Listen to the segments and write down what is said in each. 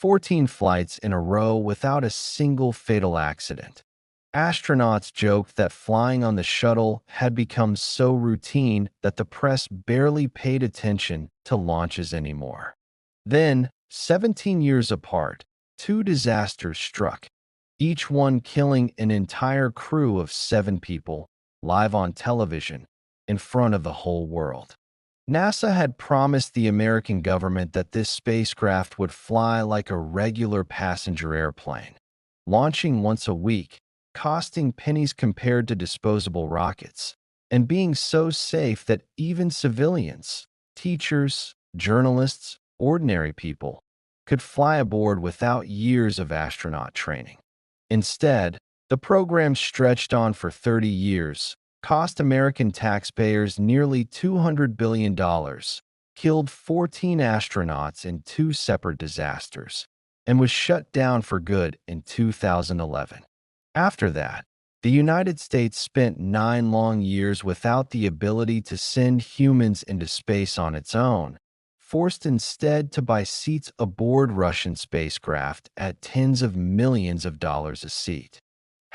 14 flights in a row without a single fatal accident. Astronauts joked that flying on the shuttle had become so routine that the press barely paid attention to launches anymore. Then, 17 years apart, two disasters struck, each one killing an entire crew of 7 people, live on television, in front of the whole world. NASA had promised the American government that this spacecraft would fly like a regular passenger airplane, launching once a week, costing pennies compared to disposable rockets, and being so safe that even civilians, teachers, journalists, ordinary people could fly aboard without years of astronaut training. Instead, the program stretched on for 30 years, cost American taxpayers nearly $200 billion, killed 14 astronauts in 2 separate disasters, and was shut down for good in 2011. After that, the United States spent 9 long years without the ability to send humans into space on its own, forced instead to buy seats aboard Russian spacecraft at tens of millions of dollars a seat.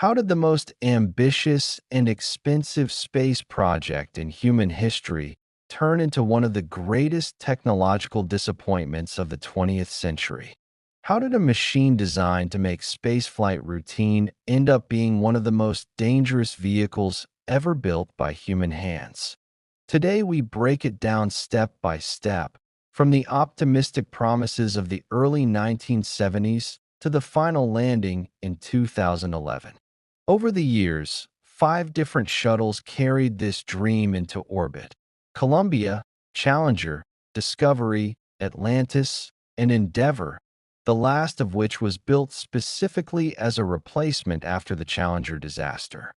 How did the most ambitious and expensive space project in human history turn into one of the greatest technological disappointments of the 20th century? How did a machine designed to make spaceflight routine end up being one of the most dangerous vehicles ever built by human hands? Today, we break it down step by step, from the optimistic promises of the early 1970s to the final landing in 2011. Over the years, 5 different shuttles carried this dream into orbit: Columbia, Challenger, Discovery, Atlantis, and Endeavour, the last of which was built specifically as a replacement after the Challenger disaster.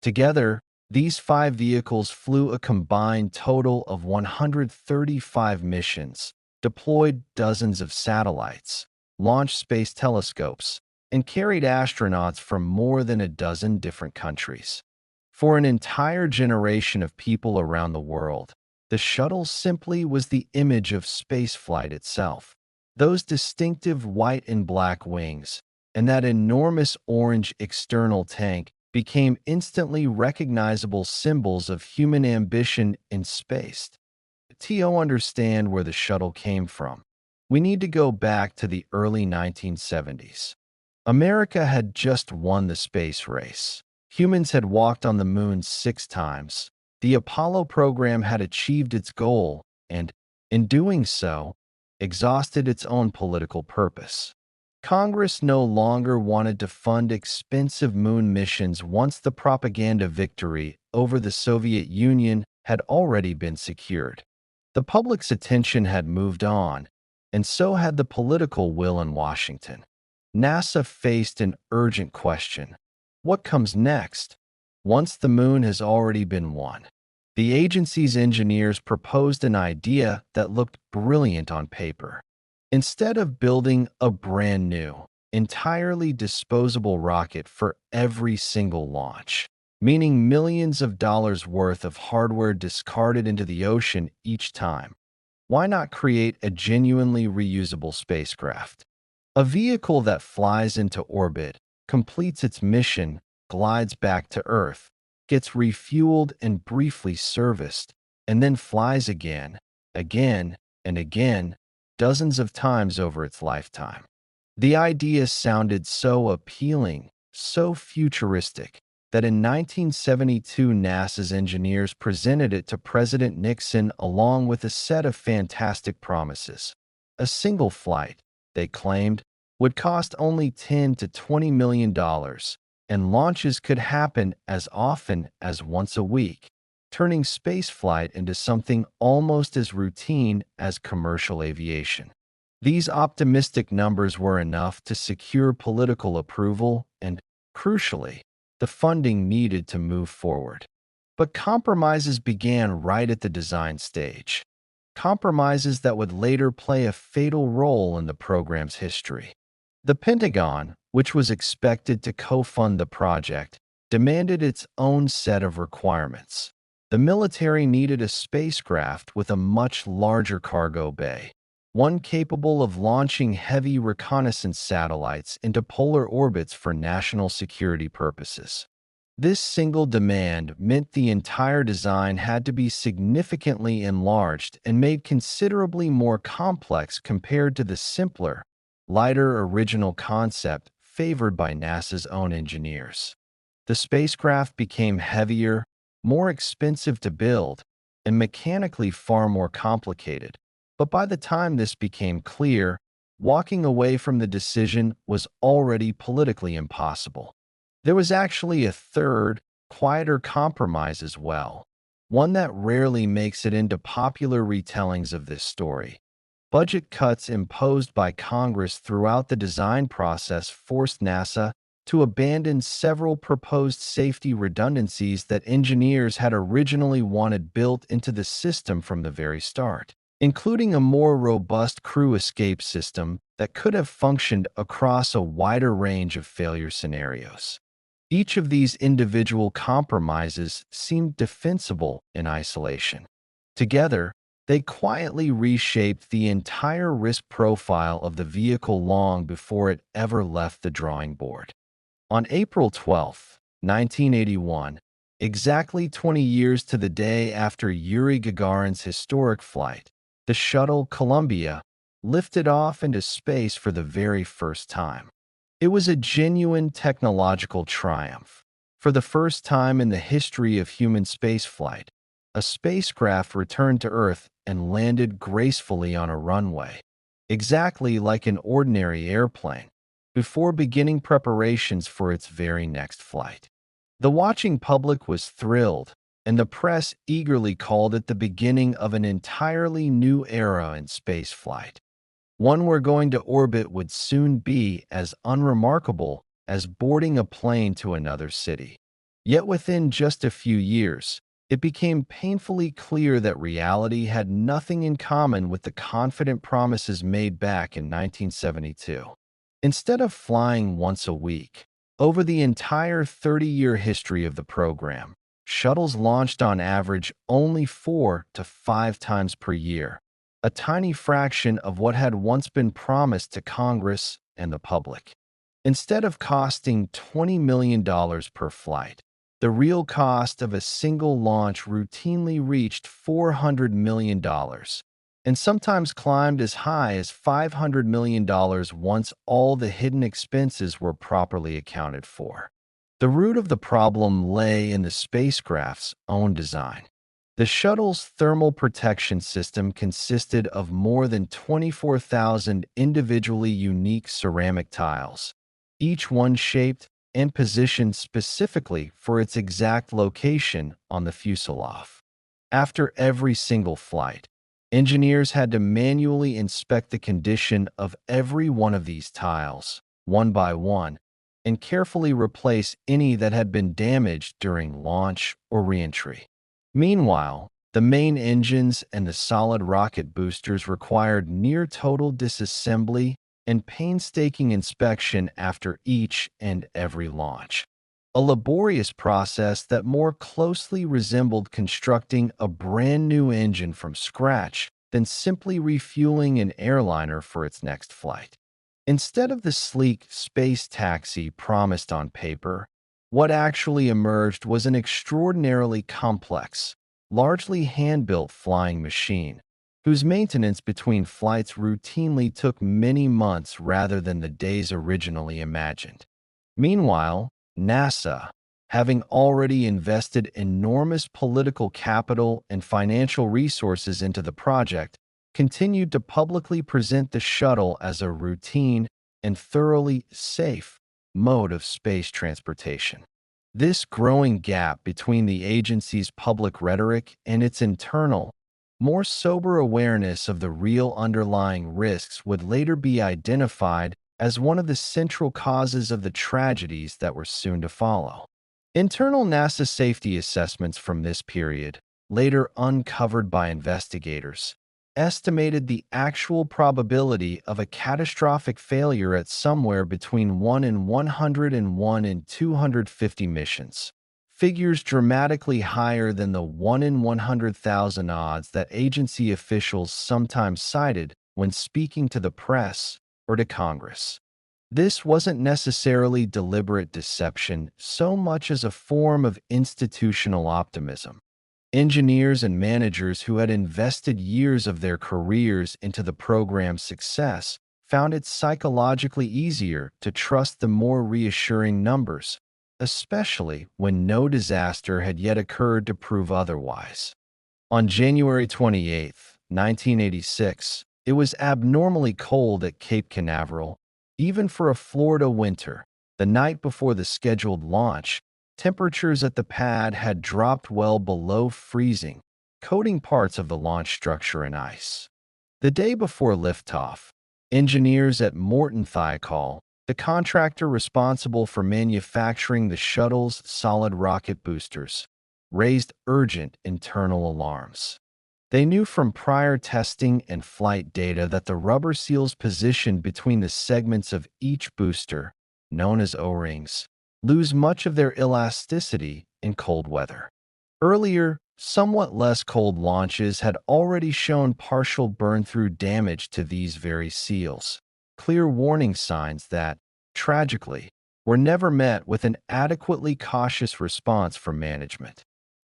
Together, these 5 vehicles flew a combined total of 135 missions, deployed dozens of satellites, launched space telescopes, and carried astronauts from more than a dozen different countries. For an entire generation of people around the world, the shuttle simply was the image of spaceflight itself. Those distinctive white and black wings and that enormous orange external tank became instantly recognizable symbols of human ambition in space. To understand where the shuttle came from, we need to go back to the early 1970s. America had just won the space race. Humans had walked on the moon 6 times. The Apollo program had achieved its goal and, in doing so, exhausted its own political purpose. Congress no longer wanted to fund expensive moon missions once the propaganda victory over the Soviet Union had already been secured. The public's attention had moved on, and so had the political will in Washington. NASA faced an urgent question: what comes next? Once the moon has already been won. The agency's engineers proposed an idea that looked brilliant on paper. Instead of building a brand new, entirely disposable rocket for every single launch, meaning millions of dollars worth of hardware discarded into the ocean each time, why not create a genuinely reusable spacecraft? A vehicle that flies into orbit, completes its mission, glides back to Earth, gets refueled and briefly serviced, and then flies again, and again, dozens of times over its lifetime. The idea sounded so appealing, so futuristic, that in 1972 NASA's engineers presented it to President Nixon along with a set of fantastic promises. A single flight, they claimed, would cost only $10 to $20 million, and launches could happen as often as once a week, turning spaceflight into something almost as routine as commercial aviation. These optimistic numbers were enough to secure political approval and, crucially, the funding needed to move forward. But compromises began right at the design stage. Compromises that would later play a fatal role in the program's history. The Pentagon, which was expected to co-fund the project, demanded its own set of requirements. The military needed a spacecraft with a much larger cargo bay. one capable of launching heavy reconnaissance satellites into polar orbits for national security purposes. This single demand meant the entire design had to be significantly enlarged and made considerably more complex compared to the simpler, lighter original concept favored by NASA's own engineers. The spacecraft became heavier, more expensive to build, and mechanically far more complicated. But by the time this became clear, walking away from the decision was already politically impossible. There was actually a third, quieter compromise as well, one that rarely makes it into popular retellings of this story. Budget cuts imposed by Congress throughout the design process forced NASA to abandon several proposed safety redundancies that engineers had originally wanted built into the system from the very start, including a more robust crew escape system that could have functioned across a wider range of failure scenarios. Each of these individual compromises seemed defensible in isolation. Together, they quietly reshaped the entire risk profile of the vehicle long before it ever left the drawing board. On April 12, 1981, exactly 20 years to the day after Yuri Gagarin's historic flight, the shuttle Columbia lifted off into space for the very first time. It was a genuine technological triumph. For the first time in the history of human spaceflight, a spacecraft returned to Earth and landed gracefully on a runway, exactly like an ordinary airplane, before beginning preparations for its very next flight. The watching public was thrilled, and the press eagerly called it the beginning of an entirely new era in spaceflight, one where going to orbit would soon be as unremarkable as boarding a plane to another city. Yet within just a few years, it became painfully clear that reality had nothing in common with the confident promises made back in 1972. Instead of flying once a week, over the entire 30-year history of the program, shuttles launched on average only 4 to 5 times per year, a tiny fraction of what had once been promised to Congress and the public. Instead of costing $20 million per flight, the real cost of a single launch routinely reached $400 million, and sometimes climbed as high as $500 million once all the hidden expenses were properly accounted for. The root of the problem lay in the spacecraft's own design. The shuttle's thermal protection system consisted of more than 24,000 individually unique ceramic tiles, each one shaped and positioned specifically for its exact location on the fuselage. After every single flight, engineers had to manually inspect the condition of every one of these tiles, one by one, and carefully replace any that had been damaged during launch or reentry. Meanwhile, the main engines and the solid rocket boosters required near-total disassembly and painstaking inspection after each and every launch, a laborious process that more closely resembled constructing a brand new engine from scratch than simply refueling an airliner for its next flight. Instead of the sleek space taxi promised on paper, what actually emerged was an extraordinarily complex, largely hand-built flying machine, whose maintenance between flights routinely took many months rather than the days originally imagined. Meanwhile, NASA, having already invested enormous political capital and financial resources into the project, continued to publicly present the shuttle as a routine and thoroughly safe mode of space transportation. This growing gap between the agency's public rhetoric and its internal, more sober awareness of the real underlying risks would later be identified as one of the central causes of the tragedies that were soon to follow. Internal NASA safety assessments from this period, later uncovered by investigators, estimated the actual probability of a catastrophic failure at somewhere between 1 in 101 and 250 missions, figures dramatically higher than the 1 in 100,000 odds that agency officials sometimes cited when speaking to the press or to Congress. This wasn't necessarily deliberate deception so much as a form of institutional optimism. Engineers and managers who had invested years of their careers into the program's success found it psychologically easier to trust the more reassuring numbers, especially when no disaster had yet occurred to prove otherwise. On January 28, 1986, it was abnormally cold at Cape Canaveral, even for a Florida winter. The night before the scheduled launch, temperatures at the pad had dropped well below freezing, coating parts of the launch structure in ice. The day before liftoff, engineers at Morton Thiokol, the contractor responsible for manufacturing the shuttle's solid rocket boosters, raised urgent internal alarms. They knew from prior testing and flight data that the rubber seals positioned between the segments of each booster, known as O-rings, lose much of their elasticity in cold weather. Earlier, somewhat less cold launches had already shown partial burn-through damage to these very seals, clear warning signs that, tragically, were never met with an adequately cautious response from management.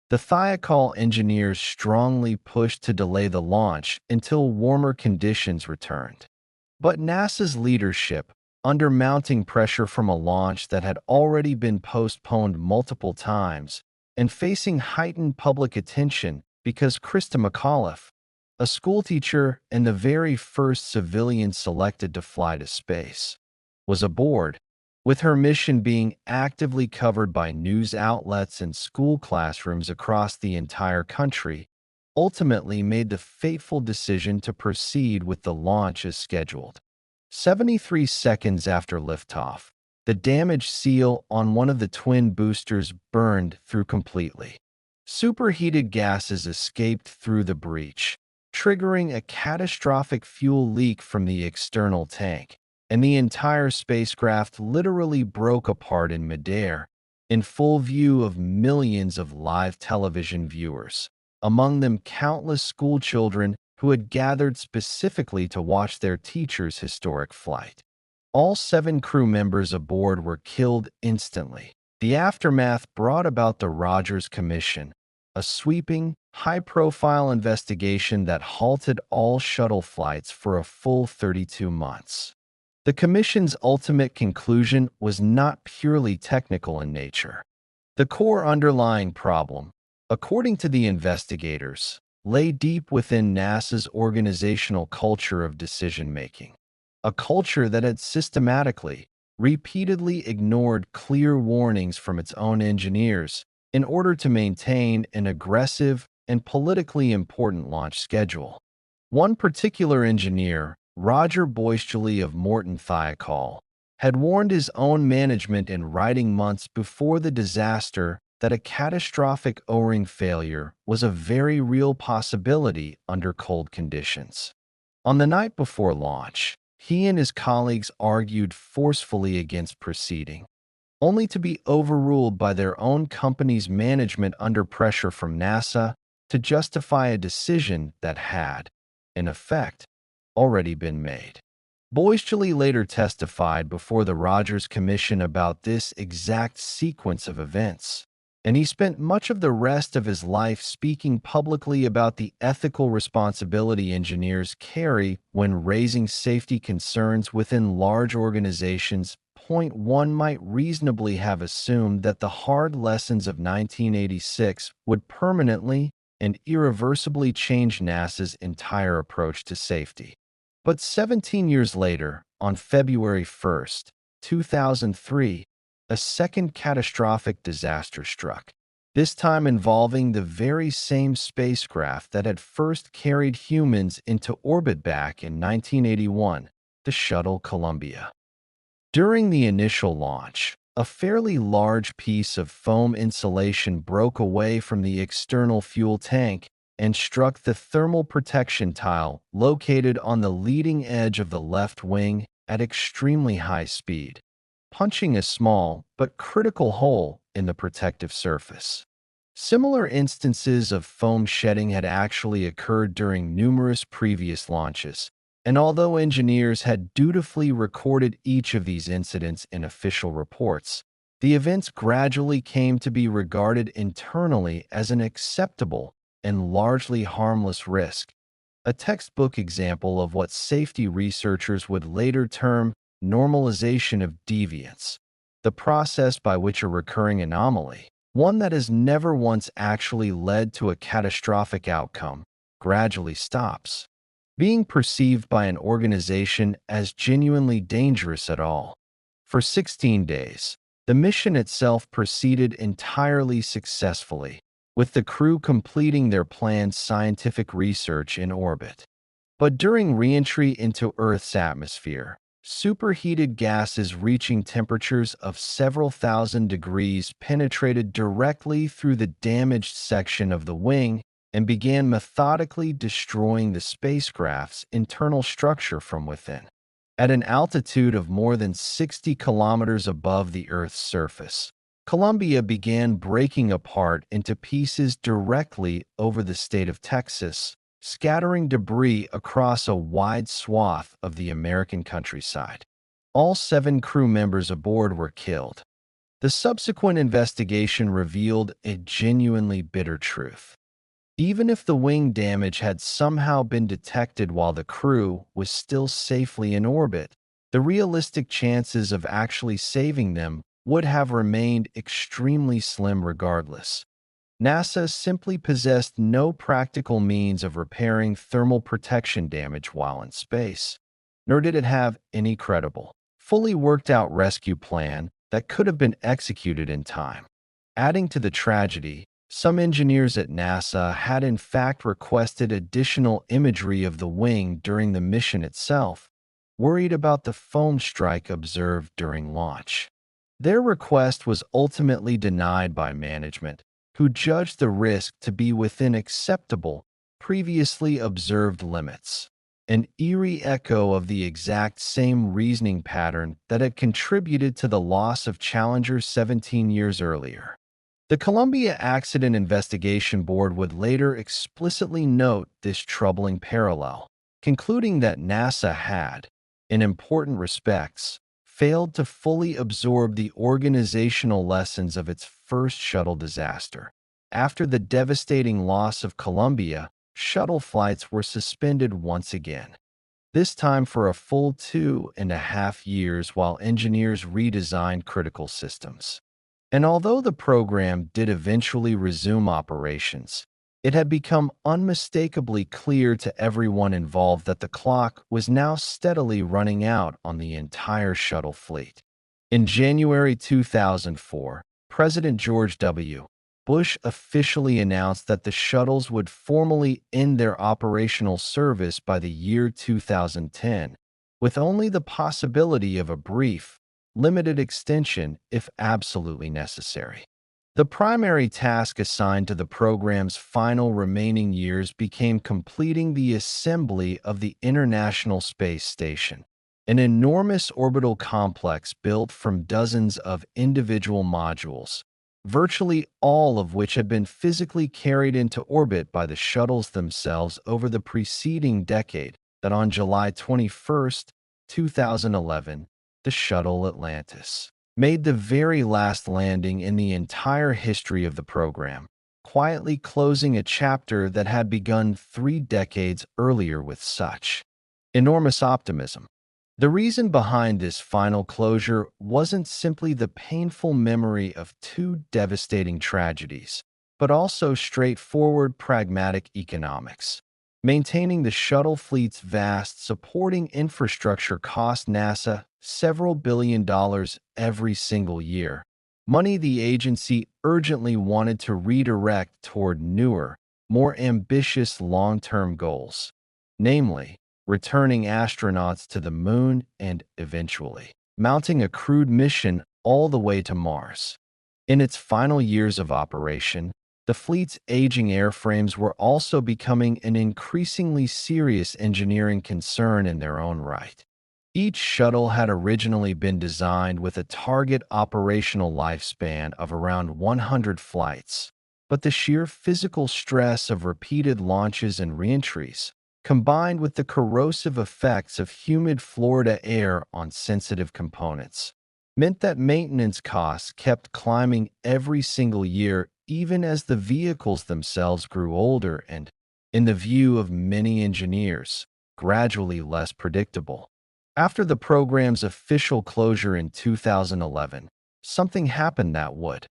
The Thiokol engineers strongly pushed to delay the launch until warmer conditions returned. But NASA's leadership, under mounting pressure from a launch that had already been postponed multiple times, and facing heightened public attention because Krista McAuliffe, a schoolteacher and the very first civilian selected to fly to space, was aboard, with her mission being actively covered by news outlets and school classrooms across the entire country, ultimately made the fateful decision to proceed with the launch as scheduled. 73 seconds after liftoff, the damaged seal on one of the twin boosters burned through completely. Superheated gases escaped through the breach, triggering a catastrophic fuel leak from the external tank, and the entire spacecraft literally broke apart in midair, in full view of millions of live television viewers, among them countless schoolchildren who had gathered specifically to watch their teacher's historic flight. All 7 crew members aboard were killed instantly. The aftermath brought about the Rogers Commission, a sweeping, high-profile investigation that halted all shuttle flights for a full 32 months. The Commission's ultimate conclusion was not purely technical in nature. The core underlying problem, according to the investigators, lay deep within NASA's organizational culture of decision-making, a culture that had systematically, repeatedly ignored clear warnings from its own engineers in order to maintain an aggressive and politically important launch schedule. One particular engineer, Roger Boyschley of Morton Thiokol, had warned his own management in writing months before the disaster that a catastrophic O-ring failure was a very real possibility under cold conditions. On the night before launch, he and his colleagues argued forcefully against proceeding, only to be overruled by their own company's management under pressure from NASA to justify a decision that had, in effect, already been made. Boyschley later testified before the Rogers Commission about this exact sequence of events, and he spent much of the rest of his life speaking publicly about the ethical responsibility engineers carry when raising safety concerns within large organizations. One might reasonably have assumed that the hard lessons of 1986 would permanently and irreversibly change NASA's entire approach to safety. But 17 years later, on February 1, 2003, a second catastrophic disaster struck, this time involving the very same spacecraft that had first carried humans into orbit back in 1981, the Shuttle Columbia. During the initial launch, a fairly large piece of foam insulation broke away from the external fuel tank and struck the thermal protection tile located on the leading edge of the left wing at extremely high speed, punching a small but critical hole in the protective surface. Similar instances of foam shedding had actually occurred during numerous previous launches, And although engineers had dutifully recorded each of these incidents in official reports, the events gradually came to be regarded internally as an acceptable and largely harmless risk, a textbook example of what safety researchers would later term normalization of deviance, the process by which a recurring anomaly, one that has never once actually led to a catastrophic outcome, gradually stops being perceived by an organization as genuinely dangerous at all. For 16 days, the mission itself proceeded entirely successfully, with the crew completing their planned scientific research in orbit. But during re-entry into Earth's atmosphere, superheated gases reaching temperatures of several thousand degrees penetrated directly through the damaged section of the wing and began methodically destroying the spacecraft's internal structure from within. At an altitude of more than 60 kilometers above the Earth's surface, Columbia began breaking apart into pieces directly over the state of Texas, scattering debris across a wide swath of the American countryside. All 7 crew members aboard were killed. The subsequent investigation revealed a genuinely bitter truth. Even if the wing damage had somehow been detected while the crew was still safely in orbit, the realistic chances of actually saving them would have remained extremely slim regardless. NASA simply possessed no practical means of repairing thermal protection damage while in space, nor did it have any credible, fully worked out rescue plan that could have been executed in time. Adding to the tragedy, some engineers at NASA had in fact requested additional imagery of the wing during the mission itself, worried about the foam strike observed during launch. Their request was ultimately denied by management, who judged the risk to be within acceptable, previously observed limits, an eerie echo of the exact same reasoning pattern that had contributed to the loss of Challenger 17 years earlier. The Columbia Accident Investigation Board would later explicitly note this troubling parallel, concluding that NASA had, in important respects, failed to fully absorb the organizational lessons of its first shuttle disaster. After the devastating loss of Columbia, shuttle flights were suspended once again, this time for a full 2.5 years while engineers redesigned critical systems. And although the program did eventually resume operations, it had become unmistakably clear to everyone involved that the clock was now steadily running out on the entire shuttle fleet. In January 2004, President George W. Bush officially announced that the shuttles would formally end their operational service by the year 2010, with only the possibility of a brief, limited extension if absolutely necessary. The primary task assigned to the program's final remaining years became completing the assembly of the International Space Station, an enormous orbital complex built from dozens of individual modules, virtually all of which had been physically carried into orbit by the shuttles themselves over the preceding decade. That on July 21, 2011, the Shuttle Atlantis made the very last landing in the entire history of the program, quietly closing a chapter that had begun 3 decades earlier with such enormous optimism. The reason behind this final closure wasn't simply the painful memory of 2 devastating tragedies, but also straightforward pragmatic economics. Maintaining the shuttle fleet's vast supporting infrastructure cost NASA several $billion every single year, money the agency urgently wanted to redirect toward newer, more ambitious long-term goals, namely, returning astronauts to the moon and, eventually, mounting a crewed mission all the way to Mars. In its final years of operation, the fleet's aging airframes were also becoming an increasingly serious engineering concern in their own right. Each shuttle had originally been designed with a target operational lifespan of around 100 flights, but the sheer physical stress of repeated launches and reentries, combined with the corrosive effects of humid Florida air on sensitive components, meant that maintenance costs kept climbing every single year, even as the vehicles themselves grew older and, in the view of many engineers, gradually less predictable. After the program's official closure in 2011, something happened that would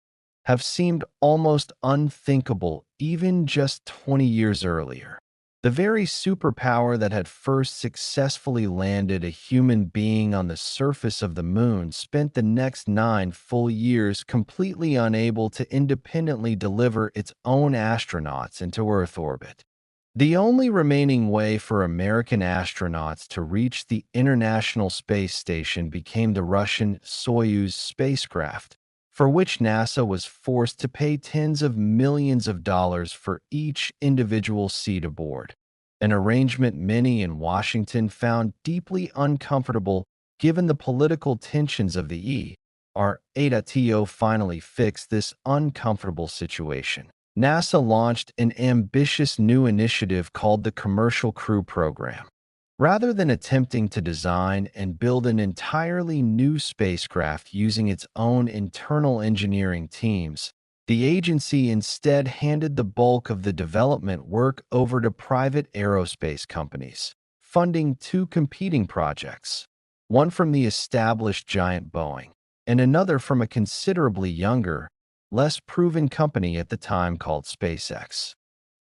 have seemed almost unthinkable even just 20 years earlier. The very superpower that had first successfully landed a human being on the surface of the moon spent the next 9 full years completely unable to independently deliver its own astronauts into Earth orbit. The only remaining way for American astronauts to reach the International Space Station became the Russian Soyuz spacecraft, for which NASA was forced to pay tens of millions of dollars for each individual seat aboard, an arrangement many in Washington found deeply uncomfortable given the political tensions of the ERA. Finally fixed this uncomfortable situation. NASA launched an ambitious new initiative called the Commercial Crew Program. Rather than attempting to design and build an entirely new spacecraft using its own internal engineering teams, the agency instead handed the bulk of the development work over to private aerospace companies, funding two competing projects, one from the established giant Boeing and another from a considerably younger, less proven company at the time called SpaceX.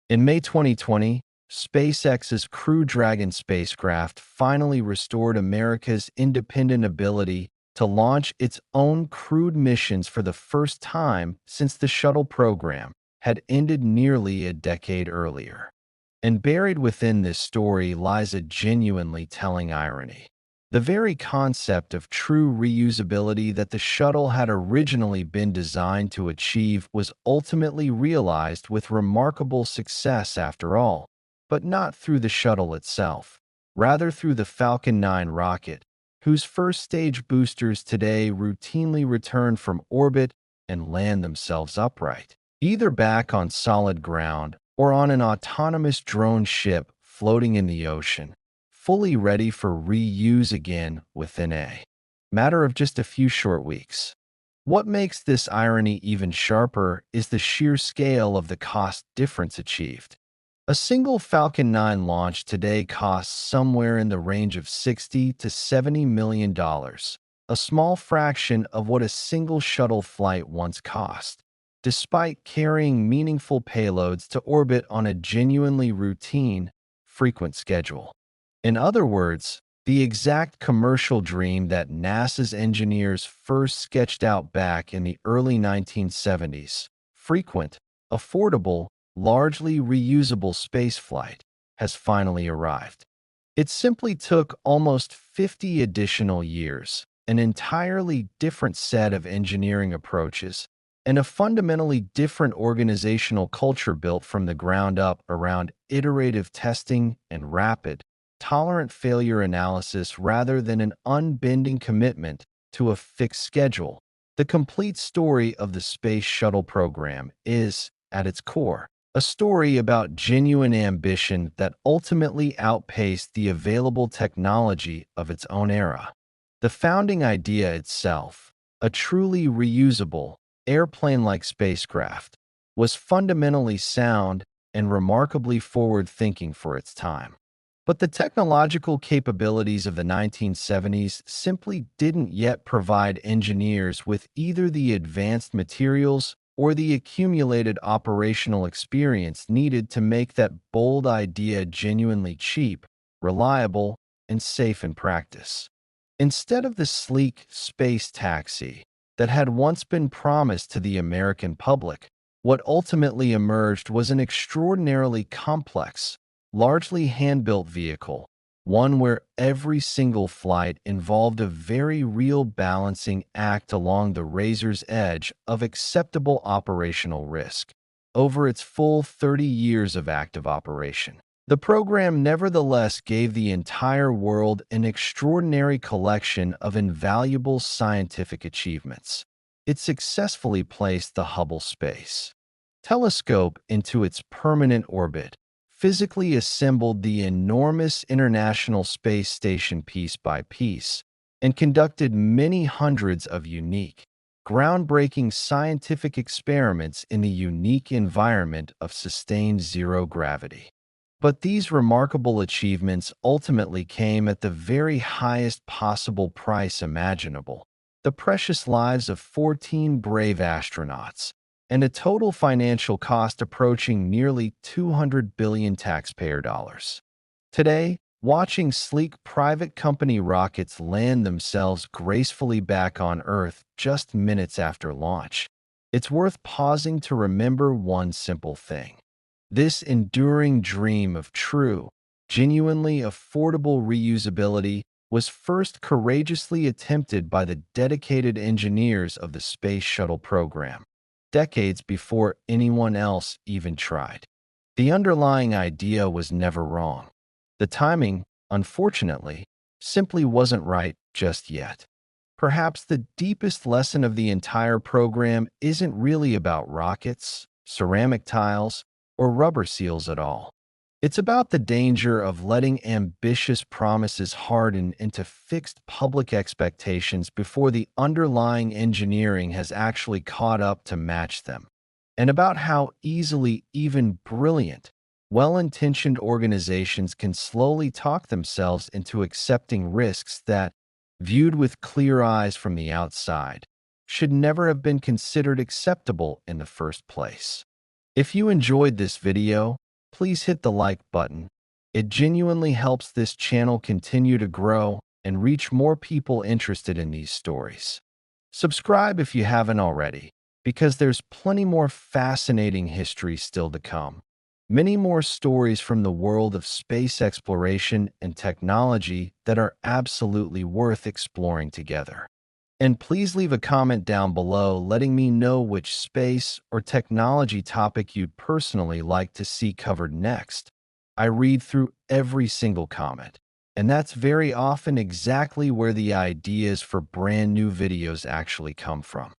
In May 2020, SpaceX's Crew Dragon spacecraft finally restored America's independent ability to launch its own crewed missions for the first time since the shuttle program had ended nearly a decade earlier. And buried within this story lies a genuinely telling irony. The very concept of true reusability that the shuttle had originally been designed to achieve was ultimately realized with remarkable success after all, but not through the shuttle itself, rather through the Falcon 9 rocket, whose first stage boosters today routinely return from orbit and land themselves upright, either back on solid ground or on an autonomous drone ship floating in the ocean, fully ready for reuse again within a matter of just a few short weeks. What makes this irony even sharper is the sheer scale of the cost difference achieved. A single Falcon 9 launch today costs somewhere in the range of $60 to $70 million, a small fraction of what a single shuttle flight once cost, despite carrying meaningful payloads to orbit on a genuinely routine, frequent schedule. In other words, the exact commercial dream that NASA's engineers first sketched out back in the early 1970s, frequent, affordable, largely reusable spaceflight, has finally arrived. It simply took almost 50 additional years, an entirely different set of engineering approaches, and a fundamentally different organizational culture built from the ground up around iterative testing and rapid, tolerant failure analysis rather than an unbending commitment to a fixed schedule. The complete story of the Space Shuttle program is, at its core, a story about genuine ambition that ultimately outpaced the available technology of its own era. The founding idea itself, a truly reusable, airplane-like spacecraft, was fundamentally sound and remarkably forward-thinking for its time. But the technological capabilities of the 1970s simply didn't yet provide engineers with either the advanced materials or the accumulated operational experience needed to make that bold idea genuinely cheap, reliable, and safe in practice. Instead of the sleek space taxi that had once been promised to the American public, what ultimately emerged was an extraordinarily complex, largely hand-built vehicle, one where every single flight involved a very real balancing act along the razor's edge of acceptable operational risk. Over its full 30 years of active operation, the program nevertheless gave the entire world an extraordinary collection of invaluable scientific achievements. It successfully placed the Hubble Space Telescope into its permanent orbit, physically assembled the enormous International Space Station piece by piece and conducted many hundreds of unique, groundbreaking scientific experiments in the unique environment of sustained zero gravity. But these remarkable achievements ultimately came at the very highest possible price imaginable: the precious lives of 14 brave astronauts, and a total financial cost approaching nearly 200 billion taxpayer dollars. Today, watching sleek private company rockets land themselves gracefully back on Earth just minutes after launch, it's worth pausing to remember one simple thing. This enduring dream of true, genuinely affordable reusability was first courageously attempted by the dedicated engineers of the Space Shuttle program, decades before anyone else even tried. The underlying idea was never wrong. The timing, unfortunately, simply wasn't right just yet. Perhaps the deepest lesson of the entire program isn't really about rockets, ceramic tiles, or rubber seals at all. It's about the danger of letting ambitious promises harden into fixed public expectations before the underlying engineering has actually caught up to match them, and about how easily even brilliant, well-intentioned organizations can slowly talk themselves into accepting risks that, viewed with clear eyes from the outside, should never have been considered acceptable in the first place. If you enjoyed this video, please hit the like button. It genuinely helps this channel continue to grow and reach more people interested in these stories. Subscribe if you haven't already, because there's plenty more fascinating history still to come. Many more stories from the world of space exploration and technology that are absolutely worth exploring together. And please leave a comment down below letting me know which space or technology topic you'd personally like to see covered next. I read through every single comment, and that's very often exactly where the ideas for brand new videos actually come from.